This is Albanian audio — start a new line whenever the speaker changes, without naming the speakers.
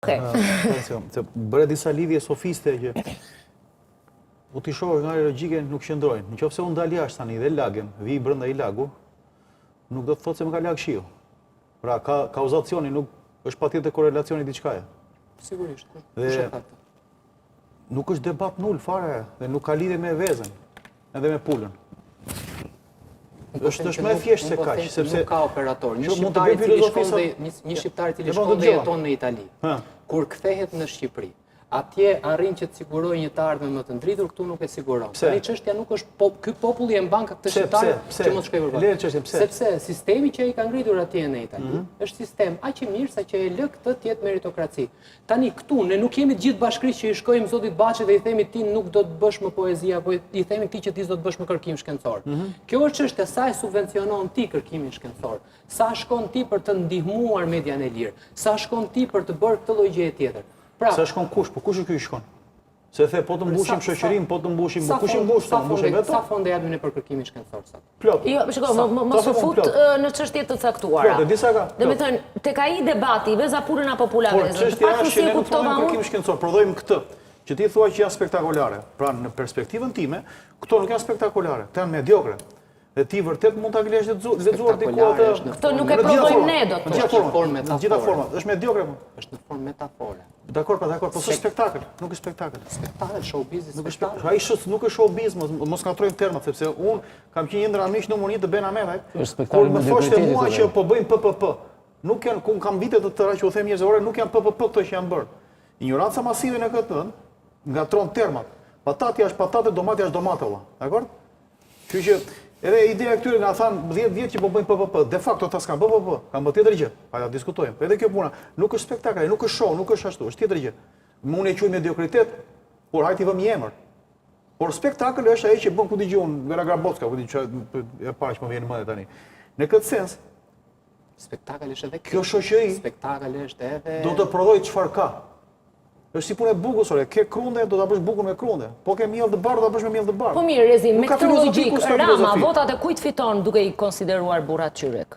Se bëre disa lidhje sofiste që u t'i shohë nga logjike nuk qëndrojnë. Në qoftë se unë dal jashtë tani dhe lagem, vi brenda i lagu, nuk do të thotë se më ka lag shiu. Pra kauzacioni nuk është patjetër korrelacioni diçkaje.
Sigurisht.
Dhe nuk është debat nul fare dhe nuk ka lidhje me vezën, edhe me pulën. Është më e thjeshtë se kaq, sepse
nuk ka operator. Një shqiptar i cili shkon dhe jeton në Itali, kur kthehet në Shqipëri, atje arrin që të sigurojë një të ardhme më të ndritur, këtu nuk e siguron. Tani çështja nuk është ky populli e mban këtë shqiptar që mos shkojë përballë. Sepse sistemi që ai ka ngritur atje në Itali është sistem aq i mirë sa që e lë këtë të jetë meritokraci. Tani këtu ne nuk jemi të gjithë bashkërisht që i shkojmë zotit Baçit dhe i themi ti nuk do të bësh më poezi apo i themi ti që ti do të bësh më kërkim shkencor. Kjo është çështja sa e subvencionon ti kërkimin shkencor, sa shkon ti për të ndihmuar median e lirë, sa shkon ti për të bërë këtë lloj gjëje tjetër.
Sa shkon kush, po kush ky shkon? Se the po të mbushim shoqërinë, po të mbushim, kush i mbush, mbushim vetë?
Sa fonde japim ne për kërkimin shkencor sa?
Plot.
Jo, shikoj, mos u fut në çështje të caktuara.
Plot, disa ka.
Domethënë, tek ai debati, veza pulën apo pula vezën.
Po çështja është ne kuptova kërkim shkencor, prodhojmë këtë. Që ti thua që janë spektakolare. Pra në perspektivën time, këto nuk janë spektakolare, këto janë mediokre. Dhe ti vërtet mund ta nglesh lexuar diku atë.
Këto nuk e provojmë ne dot.
Në gjitha format. Është mediokre.
Është në formë metafore.
Dakor, po është spektakël, nuk është spektakël.
Spektakël, showbiz, spektakël.
Ai nuk është showbiz, mos ngatrojmë termat, sepse un kam qenë një ndër anëmiq numër 1 të Ben Ahmetajt. Kur më thoshte mua që po bëjmë PPP. Nuk janë, ku kam vite të tëra që u them njerëzore, nuk janë PPP këto që janë bërë. Ignoranca masive në këtë vend ngatron termat. Patati është patate, domati është domate, valla. Dakor? Kështu që edhe ideja këtyre nga thanë 10 vjet që po bëjnë PPP, de facto ata s'kan PPP, kanë bërë tjetër gjë. Hajde ta diskutojmë. Po edhe kjo puna nuk është spektakël, nuk është show, nuk është ashtu, është tjetër gjë. Unë e quaj mediokritet, por hajde i vëmë një emër. Por spektakël është ai që bën ku dëgjon Vera Grabocka, ku diçka e parë që më vjen në mendje tani. Në këtë sens,
spektakël është edhe
kjo shoqëri,
spektakël është edhe
do të prodhojë çfarë ka. Është si punë e bukës, ke krunde, do ta bësh bukën me krunde. Po ke miell të bardhë, do ta bësh me miell të bardhë.
Po mirë, Rezi, me këtë logjik, Rama, votat e kujt fiton duke i konsideruar burrat qyrek?